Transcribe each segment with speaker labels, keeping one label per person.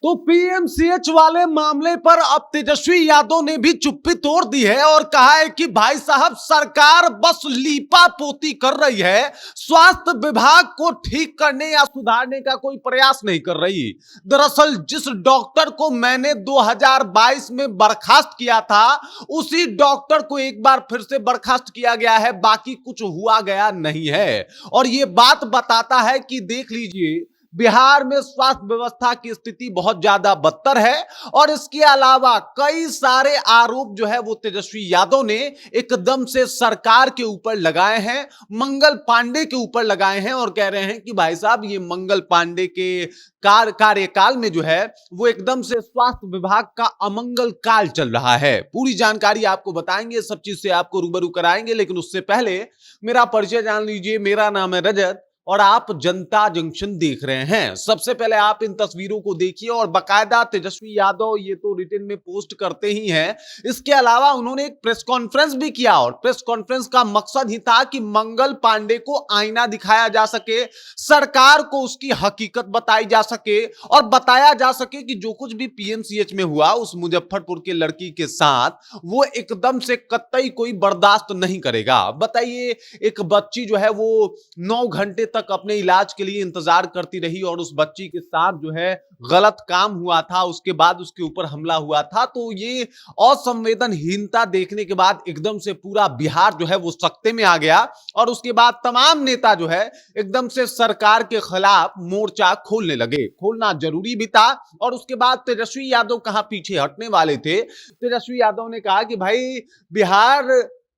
Speaker 1: तो पीएमसीएच वाले मामले पर अब तेजस्वी यादव ने भी चुप्पी तोड़ दी है और कहा है कि भाई साहब सरकार बस लीपापोती कर रही है, स्वास्थ्य विभाग को ठीक करने या सुधारने का कोई प्रयास नहीं कर रही। दरअसल जिस डॉक्टर को मैंने 2022 में बर्खास्त किया था, उसी डॉक्टर को एक बार फिर से बर्खास्त किया गया है, बाकी कुछ हुआ गया नहीं है। और यह बात बताता है कि देख लीजिए, बिहार में स्वास्थ्य व्यवस्था की स्थिति बहुत ज्यादा बदतर है और इसके अलावा कई सारे आरोप जो है वो तेजस्वी यादव ने एकदम से सरकार के ऊपर लगाए हैं, मंगल पांडे के ऊपर लगाए हैं और कह रहे हैं कि भाई साहब ये मंगल पांडे के कार्यकाल में जो है वो एकदम से स्वास्थ्य विभाग का अमंगल काल चल रहा है। पूरी जानकारी आपको बताएंगे, सब चीज से आपको रूबरू कराएंगे, लेकिन उससे पहले मेरा परिचय जान लीजिए। मेरा नाम है रजत और आप जनता जंक्शन देख रहे हैं। सबसे पहले आप इन तस्वीरों को देखिए और बाकायदा तेजस्वी यादव ये तो रिटन में पोस्ट करते ही हैं, इसके अलावा उन्होंने एक प्रेस कॉन्फ्रेंस भी किया और प्रेस कॉन्फ्रेंस का मकसद ही था कि मंगल पांडे को आईना दिखाया जा सके, सरकार को उसकी हकीकत बताई जा सके और बताया जा सके कि जो कुछ भी पीएमसीएच में हुआ उस मुजफ्फरपुर के लड़की के साथ, वो एकदम से कतई कोई बर्दाश्त नहीं करेगा। बताइए, एक बच्ची जो है वो 9 घंटे तक अपने इलाज के लिए इंतजार करती रही और उस बच्ची के साथ जो है गलत काम हुआ था, उसके बाद उसके ऊपर हमला हुआ था। तो ये असंवेदनहीनता देखने के बाद एकदम से पूरा बिहार जो है वो सख्ते में आ गया और उसके बाद तमाम नेता जो है एकदम से सरकार के खिलाफ मोर्चा खोलने लगे। खोलना जरूरी भी था और उसके बाद तेजस्वी यादव कहां पीछे हटने वाले थे। तेजस्वी यादव ने कहा कि भाई बिहार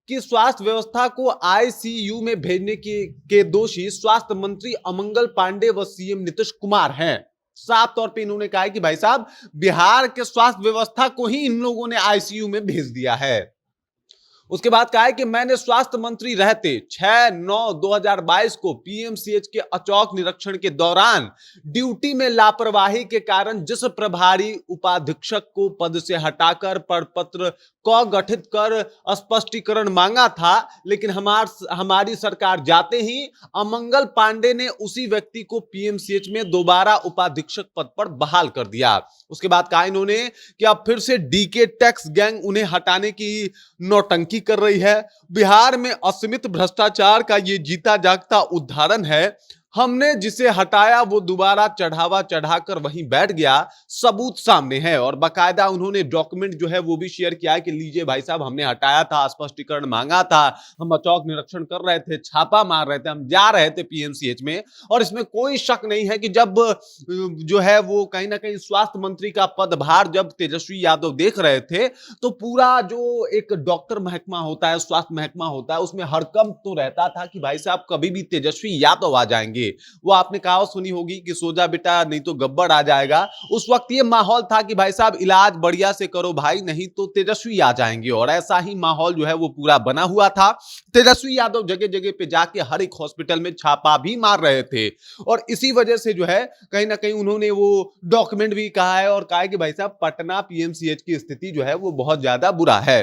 Speaker 1: कि स्वास्थ्य व्यवस्था को आईसीयू में भेजने के दोषी स्वास्थ्य मंत्री अमंगल पांडे व सीएम नीतीश कुमार हैं। साफ तौर पे इन्होंने कहा है कि भाई साहब बिहार के स्वास्थ्य व्यवस्था को ही इन लोगों ने आईसीयू में भेज दिया है। उसके बाद कहा है कि मैंने स्वास्थ्य मंत्री रहते 6/9/2022 को पीएमसीएच के अचौक निरीक्षण के दौरान ड्यूटी में लापरवाही के कारण जिस प्रभारी उपाधीक्षक को पद से हटाकर प्रपत्र को गठित कर स्पष्टीकरण मांगा था, लेकिन हमारी सरकार जाते ही अमंगल पांडे ने उसी व्यक्ति को पीएमसीएच में दोबारा उपाधीक्षक पद पर बहाल कर दिया। उसके बाद कहा इन्होंने कि अब फिर से डीके टैक्स गैंग उन्हें हटाने की नौटंकी कर रही है। बिहार में असीमित भ्रष्टाचार का ये जीता जागता उदाहरण है। हमने जिसे हटाया वो दोबारा चढ़ावा चढ़ाकर वहीं बैठ गया, सबूत सामने है। और बाकायदा उन्होंने डॉक्यूमेंट जो है वो भी शेयर किया है कि लीजिए भाई साहब, हमने हटाया था, स्पष्टीकरण मांगा था, हम अचौक निरीक्षण कर रहे थे, छापा मार रहे थे, हम जा रहे थे पीएमसीएच में। और इसमें कोई शक नहीं है कि जब जो है वो कहीं ना कहीं स्वास्थ्य मंत्री का पदभार जब तेजस्वी यादव देख रहे थे, तो पूरा जो एक डॉक्टर महकमा होता है, स्वास्थ्य महकमा होता है, उसमें हड़कंप तो रहता था कि भाई साहब कभी भी तेजस्वी यादव आ जाएंगे। वो आपने कहावत सुनी होगी कि सो जा बेटा नहीं तो गब्बर आ जाएगा। उस वक्त ये माहौल था कि भाई साहब इलाज बढ़िया से करो भाई, नहीं तो तेजस्वी आ जाएंगे। और ऐसा ही माहौल जो है वो पूरा बना हुआ था। तेजस्वी यादव जगह जगह पे जाके हर एक हॉस्पिटल में छापा भी मार रहे थे और इसी वजह से जो है कहीं ना कहीं उन्होंने वो डॉक्यूमेंट भी कहा है और कहा है कि भाई साहब पटना पीएमसीएच की स्थिति जो है वो बहुत ज्यादा बुरा है।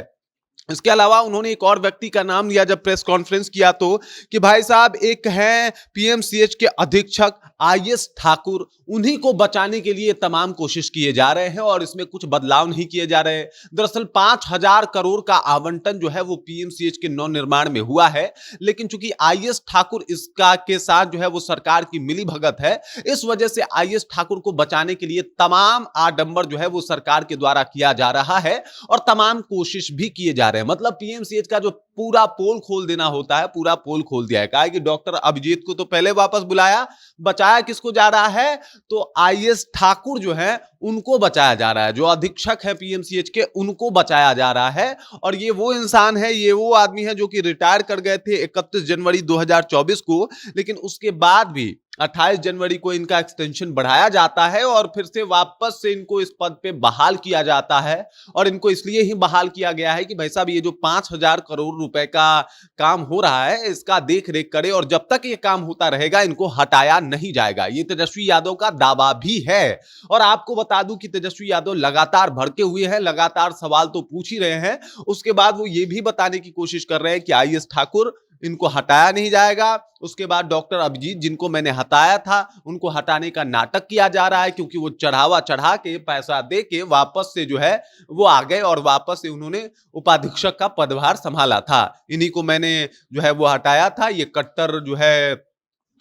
Speaker 1: इसके अलावा उन्होंने एक और व्यक्ति का नाम लिया जब प्रेस कॉन्फ्रेंस किया तो कि भाई साहब एक है पीएमसीएच के अधीक्षक आईएस ठाकुर, उन्हीं को बचाने के लिए तमाम कोशिश किए जा रहे हैं और इसमें कुछ बदलाव नहीं किए जा रहे। दरअसल 5000 करोड़ का आवंटन जो है वो पीएमसीएच के नवनिर्माण में हुआ है, लेकिन चूंकि आईएस ठाकुर इसका के साथ जो है वो सरकार की मिली भगत है, इस वजह से आईएस ठाकुर को बचाने के लिए तमाम आडंबर जो है वो सरकार के द्वारा किया जा रहा है और तमाम कोशिश भी किए जा रहे हैं। मतलब पीएमसीएच का जो पूरा पोल खोल देना होता है, पूरा पोल खोल दिया है। कहा है कि डॉक्टर अभिजीत को तो पहले वापस बुलाया, बचाया किसको जा रहा है, तो आईएस ठाकुर जो है उनको बचाया जा रहा है, जो अधीक्षक है पीएमसीएच के उनको बचाया जा रहा है। और ये वो इंसान है, ये वो आदमी है जो कि रिटायर कर गए थे 31 जनवरी 2024 को, लेकिन उसके बाद भी 28 जनवरी को इनका एक्सटेंशन बढ़ाया जाता है और फिर से वापस से इनको इस पद पे बहाल किया जाता है। और इनको इसलिए ही बहाल किया गया है कि भाई साहब ये जो 5000 करोड़ रुपए का काम हो रहा है इसका देख रेख करे और जब तक ये काम होता रहेगा इनको हटाया नहीं जाएगा। ये तेजस्वी यादव का दावा भी है। और आपको बता दूं कि तेजस्वी यादव लगातार भड़के हुए हैं, लगातार सवाल तो पूछ ही रहे हैं। उसके बाद वो ये भी बताने की कोशिश कर रहे हैं कि आईएस ठाकुर इनको हटाया नहीं जाएगा। उसके बाद डॉक्टर अभिजीत जिनको मैंने हटाया था उनको हटाने का नाटक किया जा रहा है, क्योंकि वो चढ़ावा चढ़ा के पैसा दे के वापस से जो है वो आ गए और वापस से उन्होंने उपाधीक्षक का पदभार संभाला था। इन्हीं को मैंने जो है वो हटाया था। ये कट्टर जो है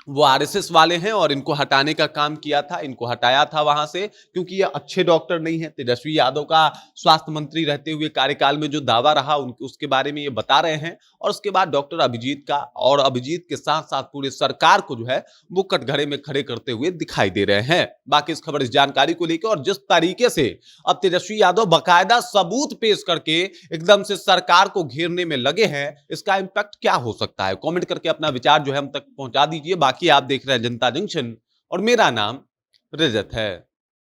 Speaker 1: वो आरएसएस वाले हैं और इनको हटाने का काम किया था, इनको हटाया था वहां से, क्योंकि ये अच्छे डॉक्टर नहीं है। तेजस्वी यादव का स्वास्थ्य मंत्री रहते हुए कार्यकाल में जो दावा रहा उसके बारे में ये बता रहे हैं। और उसके बाद डॉक्टर अभिजीत का, और अभिजीत के साथ साथ पूरे सरकार को जो है वो कटघरे में खड़े करते हुए दिखाई दे रहे हैं। बाकी इस खबर, इस जानकारी को लेकर और जिस तरीके से अब तेजस्वी यादव बाकायदा सबूत पेश करके एकदम से सरकार को घेरने में लगे हैं, इसका इंपैक्ट क्या हो सकता है? कमेंट करके अपना विचार जो है हम तक पहुंचा दीजिए। बाकी आप देख रहे हैं जनता जंक्शन और मेरा नाम रजत है।